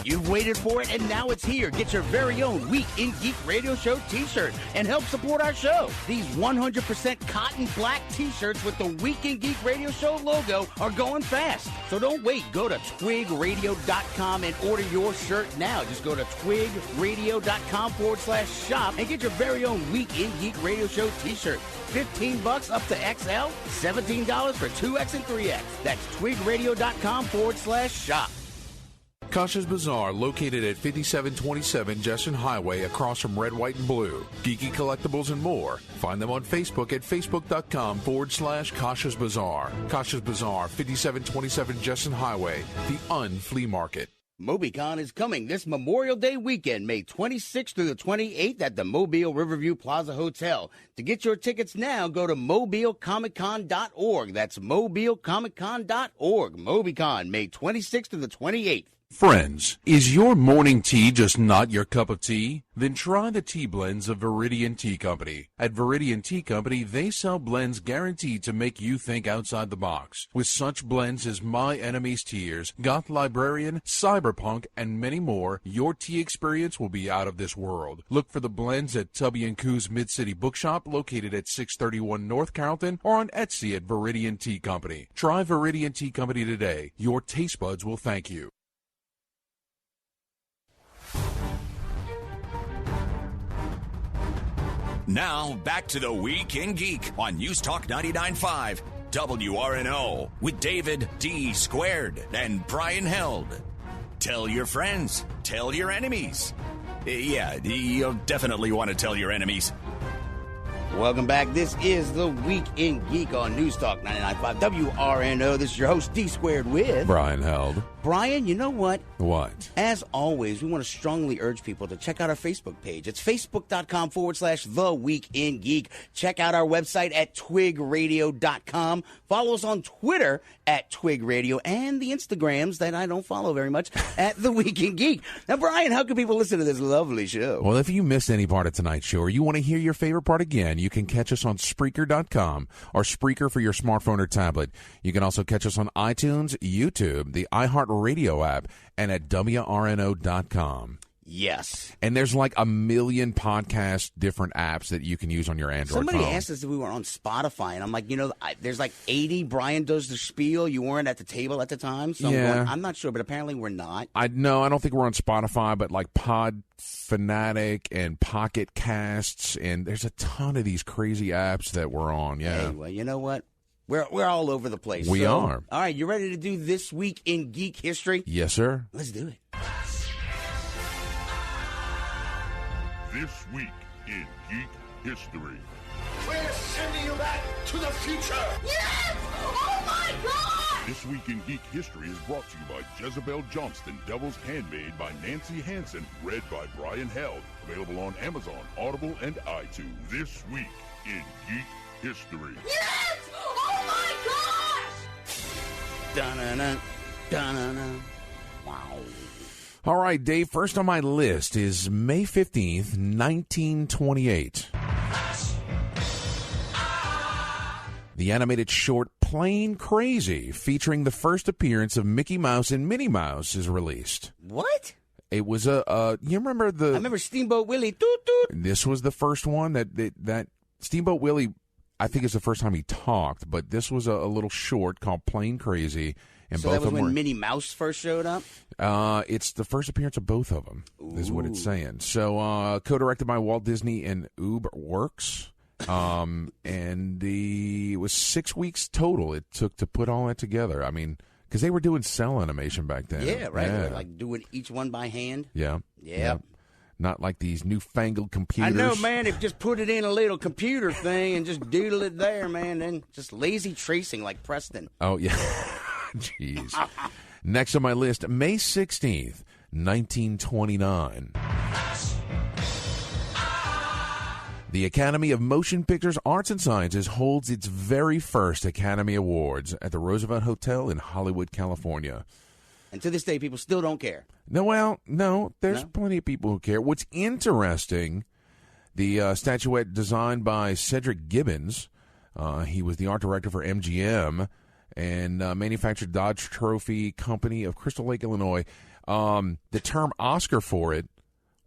You've waited for it, and now it's here. Get your very own Week in Geek Radio Show t-shirt and help support our show. These 100% cotton black t-shirts with the Week in Geek Radio Show logo are going fast. So don't wait. Go to twigradio.com and order your shirt now. Just go to twigradio.com/shop and get your very own Week in Geek Radio Show t-shirt. $15 up to XL, $17 for 2X and 3X. That's twigradio.com/shop. Kasha's Bazaar, located at 5727 Jefferson Highway, across from Red, White, and Blue. Geeky collectibles and more. Find them on Facebook at facebook.com/Kasha's Bazaar. Kasha's Bazaar, 5727 Jefferson Highway, the Flea Market. MobiCon is coming this Memorial Day weekend, May 26th through the 28th at the Mobile Riverview Plaza Hotel. To get your tickets now, go to mobilecomiccon.org. That's mobilecomiccon.org. MobiCon, May 26th through the 28th. Friends, is your morning tea just not your cup of tea? Then try the tea blends of Viridian Tea Company. At Viridian Tea Company, they sell blends guaranteed to make you think outside the box. With such blends as My Enemy's Tears, Goth Librarian, Cyberpunk, and many more, your tea experience will be out of this world. Look for the blends at Tubby & Coo's Mid-City Bookshop, located at 631 North Carrollton, or on Etsy at Viridian Tea Company. Try Viridian Tea Company today. Your taste buds will thank you. Now, back to the Week in Geek on News Talk 99.5 WRNO with David D. Squared and Brian Held. Tell your friends. Tell your enemies. Yeah, you'll definitely want to tell your enemies. Welcome back. This is the Week in Geek on News Talk 99.5 WRNO. This is your host, D Squared, with Brian Held. Brian, you know what? What? As always, we want to strongly urge people to check out our Facebook page. It's facebook.com/The Week in Geek. Check out our website at twigradio.com. Follow us on Twitter at Twig Radio and the Instagrams that I don't follow very much at The Week in Geek. Now, Brian, how can people listen to this lovely show? Well, if you missed any part of tonight's show or you want to hear your favorite part again, you can catch us on Spreaker.com or Spreaker for your smartphone or tablet. You can also catch us on iTunes, YouTube, the iHeartRadio app, and at WRNO.com. Yes. And there's like a million podcast different apps that you can use on your Android Somebody phone. asked us if we were on Spotify, and I'm like, there's like 80. Brian does the spiel. You weren't at the table at the time, so Yeah. I'm not sure, but apparently we're not. I don't think we're on Spotify, but like Pod Fanatic and Pocket Casts, and there's a ton of these crazy apps that we're on. Yeah. Hey, well, you know what? We're all over the place. We are. All right, you ready to do This Week in Geek History? Yes, sir. Let's do it. This Week in Geek History. We're sending you back to the future. Yes! Oh my God! This Week in Geek History is brought to you by Jezebel Johnston, Devil's Handmaid by Nancy Hansen, read by Brian Held. Available on Amazon, Audible, and iTunes. This Week in Geek History. Yes! Oh my gosh! Dun-dun-dun, dun-dun-dun. Wow. All right, Dave, first on my list is May 15th, 1928. The animated short Plain Crazy, featuring the first appearance of Mickey Mouse and Minnie Mouse, is released. What? It was you remember I remember Steamboat Willie. Toot, toot. This was the first one that Steamboat Willie, I think, is the first time he talked, but this was a little short called Plain Crazy. And so both that was of them when Minnie Mouse first showed up? It's the first appearance of both of them, is what it's saying. So, co-directed by Walt Disney and Ube Works. And it was 6 weeks total it took to put all that together. I mean, because they were doing cell animation back then. Yeah, right. Yeah. Like doing each one by hand. Yeah. Yeah. Not like these newfangled computers. I know, man. If just put it in a little computer thing and just doodle it there, man, then just lazy tracing like Preston. Oh, yeah. Jeez. Next on my list, May 16th, 1929. The Academy of Motion Pictures Arts and Sciences holds its very first Academy Awards at the Roosevelt Hotel in Hollywood, California. And to this day, people still don't care. No, there's plenty of people who care. What's interesting, the statuette designed by Cedric Gibbons, he was the art director for MGM, and manufactured Dodge Trophy Company of Crystal Lake, Illinois. The term Oscar for it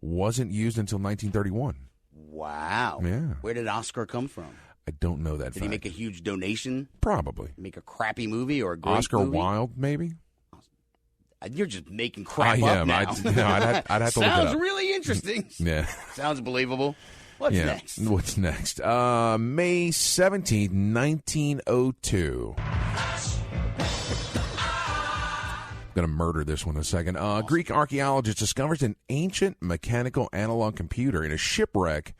wasn't used until 1931. Wow. Yeah. Where did Oscar come from? I don't know that Did fact. he make a huge donation? Probably. Make a crappy movie or a great Oscar movie? Wilde, maybe? You're just making crap I up am. now. I'd have to look it up. Sounds really interesting. Yeah. Sounds believable. What's next? What's next? May 17th, 1902. I'm going to murder this one in a second. Awesome. Greek archaeologist discovers an ancient mechanical analog computer in a shipwreck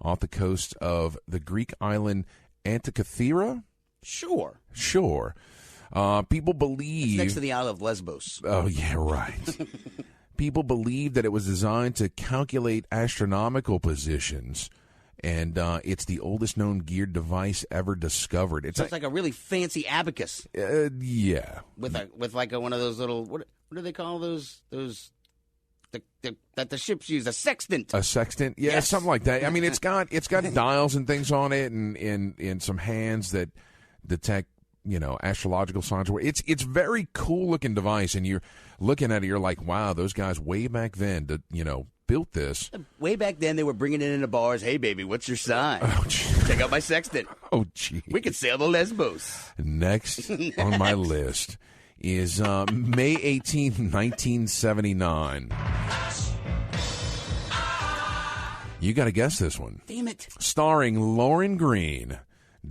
off the coast of the Greek island Antikythera? Sure. People believe... It's next to the Isle of Lesbos. Oh, yeah, right. People believe that it was designed to calculate astronomical positions, and it's the oldest known geared device ever discovered. It's like a really fancy abacus. Yeah. With like one of those little... What do they call those that the ships use? A sextant. A sextant? Yeah, yes. Something like that. I mean, it's got dials and things on it and some hands that detect, astrological signs. It's very cool looking device, and you're looking at it, you're like, wow, those guys way back then, built this. Way back then, they were bringing it into bars. Hey, baby, what's your sign? Oh, check out my sextant. Oh, gee. We could sail to Lesbos. Next on my list is May 18th, 1979. You got to guess this one. Damn it. Starring Lauren Green,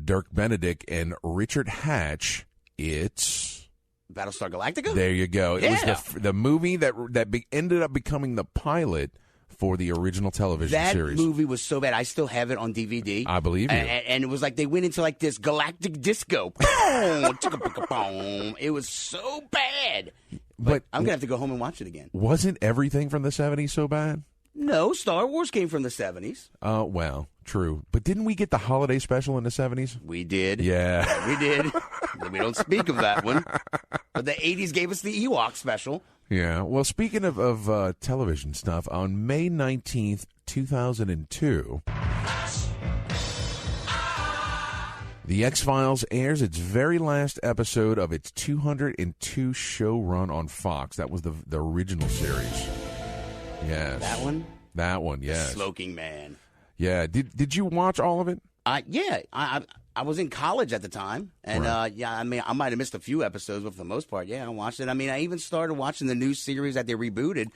Dirk Benedict, and Richard Hatch, it's... Battlestar Galactica? There you go. It was the movie that ended up becoming the pilot for the original television series. That movie was so bad. I still have it on DVD. I believe you. And it was like they went into like this galactic disco. It was so bad. But I'm going to have to go home and watch it again. Wasn't everything from the 70s so bad? No, Star Wars came from the 70s. Well, true. But didn't we get the holiday special in the 70s? We did. Yeah. We did. We don't speak of that one. But the 80s gave us the Ewok special. Yeah. Well, speaking of television stuff, on May 19th, 2002, The X-Files airs its very last episode of its 202 show run on Fox. That was the original series. Yes. That one, yes. The Smoking Man. Yeah. Did you watch all of it? Yeah. I was in college at the time, and right. I might have missed a few episodes, but for the most part, yeah, I watched it. I mean, I even started watching the new series that they rebooted.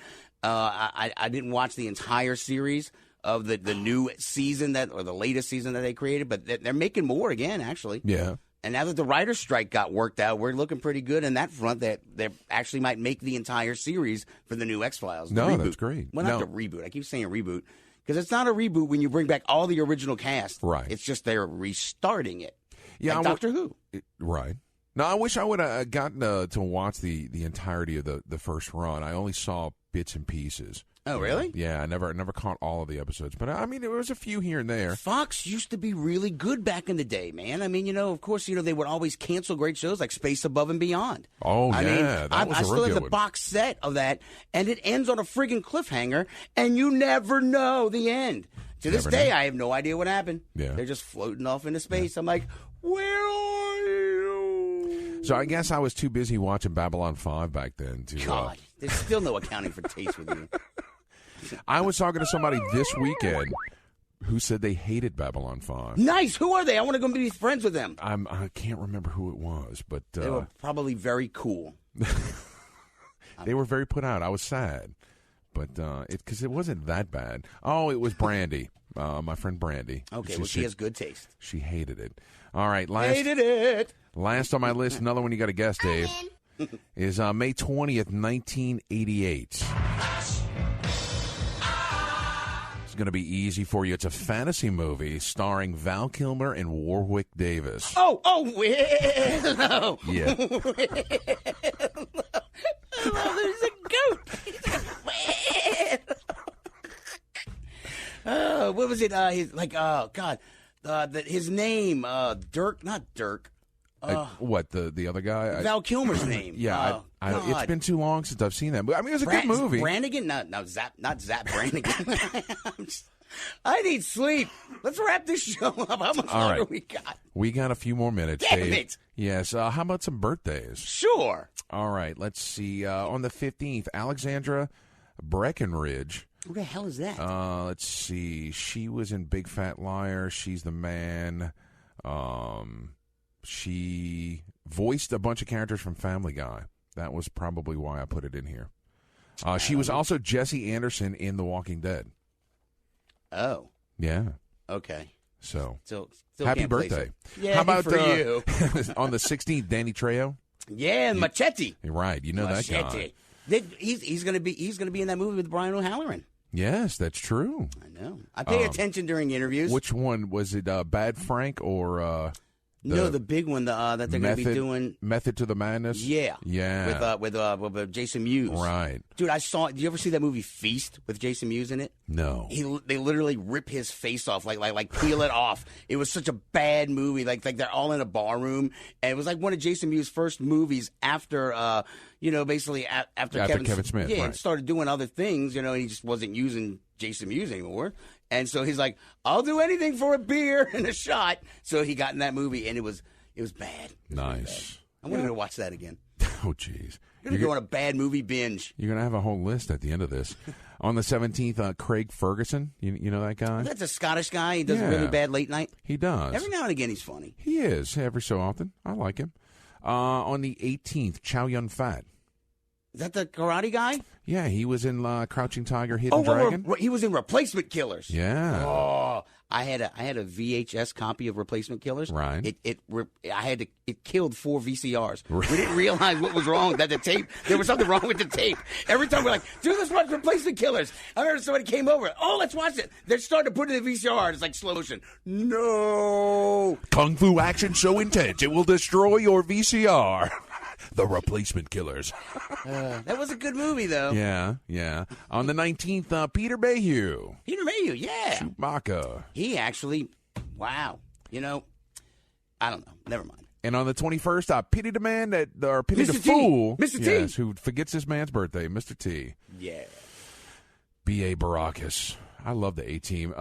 I didn't watch the entire series of the new season or the latest season that they created, but they're making more again, actually. Yeah. And now that the writer's strike got worked out, we're looking pretty good in that front that they actually might make the entire series for the new X-Files. No, that's great. Well, not the reboot. I keep saying reboot because it's not a reboot when you bring back all the original cast. Right. It's just they're restarting it. Yeah, like Doctor Who. Right. No, I wish I would have gotten to watch the entirety of the first run. I only saw bits and pieces. Oh, really? Yeah, I never caught all of the episodes. But, I mean, there was a few here and there. Fox used to be really good back in the day, man. I mean, of course, they would always cancel great shows like Space Above and Beyond. Oh, I still have the one. box set of that, and it ends on a friggin' cliffhanger, and you never know the end. To this day, I have no idea what happened. Yeah. They're just floating off into space. Yeah. I'm like, where are you? So I guess I was too busy watching Babylon 5 back then. God, there's still no accounting for taste with you. I was talking to somebody this weekend who said they hated Babylon 5. Nice. Who are they? I want to go be friends with them. I can't remember who it was, but they were probably very cool. They were very put out. I was sad, but because it wasn't that bad. Oh, it was Brandy, my friend Brandy. Okay, well, she has good taste. She hated it. All right, hated it. Last on my list, another one you got to guess, Dave, is May 20th, 1988. It's going to be easy for you. It's a fantasy movie starring Val Kilmer and Warwick Davis. Oh, Willow. Yeah. Oh, there's a goat. What was it? His name, Dirk, not Dirk. What, the other guy? Val Kilmer's name. Yeah, it's been too long since I've seen that. I mean, it was a good movie. Brannigan? No, not Zap Brannigan. I need sleep. Let's wrap this show up. How much longer we got? We got a few more minutes, Damn Dave. it. Yes. How about some birthdays? Sure. All right. Let's see. On the 15th, Alexandra Breckenridge. Who the hell is that? Let's see. She was in Big Fat Liar. She's the man. She voiced a bunch of characters from Family Guy. That was probably why I put it in here. She was also Jesse Anderson in The Walking Dead. Oh. Yeah. Okay. So still happy birthday. Yeah, how about for you? On the 16th, Danny Trejo? Yeah, Machete. Right. You know Machete. that guy. He's gonna be in that movie with Brian O'Halloran. Yes, that's true. I know. I pay attention during interviews. Which one was it? Bad Frank or? No, the big one that they're going to be doing. Method to the Madness? Yeah. Yeah. With Jason Mewes. Right. Dude, did you ever see that movie Feast with Jason Mewes in it? No. They literally rip his face off, like peel it off. It was such a bad movie. Like they're all in a bar room. And it was like one of Jason Mewes' first movies after, basically after Kevin Smith. Yeah, right. and started doing other things, and he just wasn't using Jason Mewes anymore. And so he's like, I'll do anything for a beer and a shot. So he got in that movie, and it was bad. Nice. I wanted to watch that again. Oh, jeez. You're going to go on a bad movie binge. You're going to have a whole list at the end of this. On the 17th, Craig Ferguson. You know that guy? That's a Scottish guy. He does a really bad late night. He does. Every now and again, he's funny. He is, every so often. I like him. On the 18th, Chow Yun-Fat. Is that the karate guy? Yeah, he was in Crouching Tiger, Hidden Dragon. He was in Replacement Killers. Yeah. Oh, I had a VHS copy of Replacement Killers. Right. It killed 4 VCRs. We didn't realize what was wrong. That the tape, there was something wrong with the tape. Every time we're like, dude, let's watch Replacement Killers. I remember somebody came over. Oh, let's watch it. They're starting to put it in the VCR. It's like slow motion. No. Kung Fu action so intense it will destroy your VCR. The Replacement Killers. That was a good movie, though. Yeah. On the 19th, Peter Mayhew. Peter Mayhew, yeah. Chewbacca. He actually, wow. I don't know. Never mind. And on the 21st, pity the man pity Mr. the T. fool. Mr. T. Yes, who forgets his man's birthday, Mr. T. Yeah. B.A. Baracus. I love the A-Team.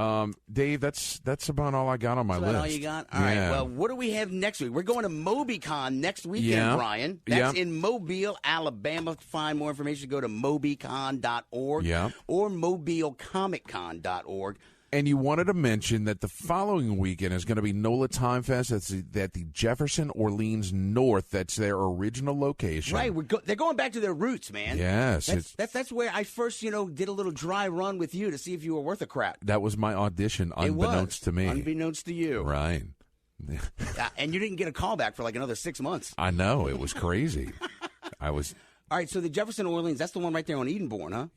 Dave, that's about all I got on my list. That's all you got? All right. Well, what do we have next week? We're going to MobyCon next weekend, Brian. That's in Mobile, Alabama. To find more information, go to mobycon.org or mobilecomiccon.org. And you wanted to mention that the following weekend is going to be NOLA Time Fest. That's at the Jefferson Orleans North. That's their original location. Right. They're going back to their roots, man. Yes. That's where I first, did a little dry run with you to see if you were worth a crap. That was my audition, unbeknownst to me. Unbeknownst to you. Right. And you didn't get a call back for like another 6 months. I know. It was crazy. All right, so the Jefferson Orleans, that's the one right there on Edenbourne, huh?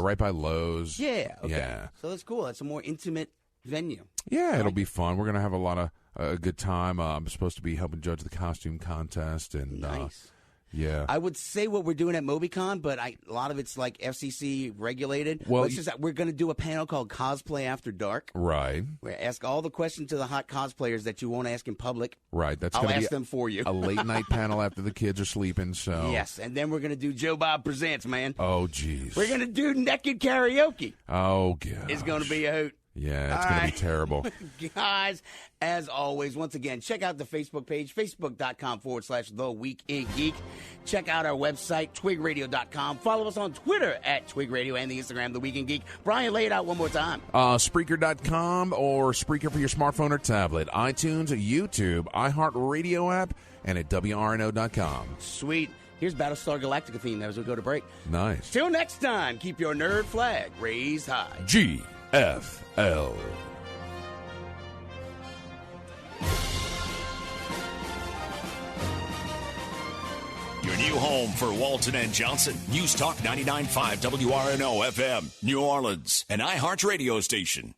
Right by Lowe's. Yeah, okay. Yeah. So that's cool. That's a more intimate venue. Yeah, it'll be fun. We're going to have a lot a good time. I'm supposed to be helping judge the costume contest. And nice. Yeah. I would say what we're doing at MobiCon, but a lot of it's like FCC regulated. Well, we're going to do a panel called Cosplay After Dark. Right. Where I ask all the questions to the hot cosplayers that you won't ask in public. Right. I'll ask them for you. A late night panel after the kids are sleeping. So yes, and then we're going to do Joe Bob Presents, man. Oh, geez. We're going to do naked karaoke. Oh, God. It's going to be a hoot. Yeah, it's going to be terrible. Guys, as always, once again, check out the Facebook page, facebook.com/The Week in Geek. Check out our website, twigradio.com. Follow us on Twitter at Twig Radio and the Instagram, The Week in Geek. Brian, lay it out one more time. Spreaker.com or Spreaker for your smartphone or tablet. iTunes, YouTube, iHeartRadio app, and at WRNO.com. Sweet. Here's Battlestar Galactica theme as we go to break. Nice. Till next time, keep your nerd flag raised high. GFL. Your new home for Walton and Johnson. News Talk 99.5 WRNO FM, New Orleans, an iHeart radio station.